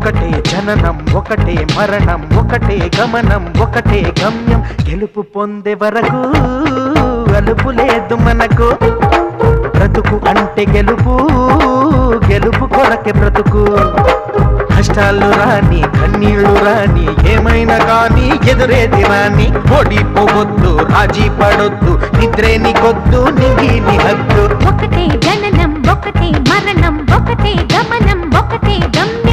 ఒకటే జననం ఒకటే మరణం ఒకటే గమనం ఒకటే గమ్యం గెలుపు పొందే వరకు అలుపు లేదు మనకు బ్రతుకు అంటే గెలుపు గెలుపు కొరకే బ్రతుకు కష్టాలు రాని కన్నీళ్లు రాని ఏమైనా కానీ ఎదురేది రాని ఓడిపోవద్దు రాజీ పడొద్దు నిద్రేని కొద్దు నిగిలి హద్దు ఒకటే జననం ఒకటే మరణం ఒకటే గమనం ఒకటే గమ్యం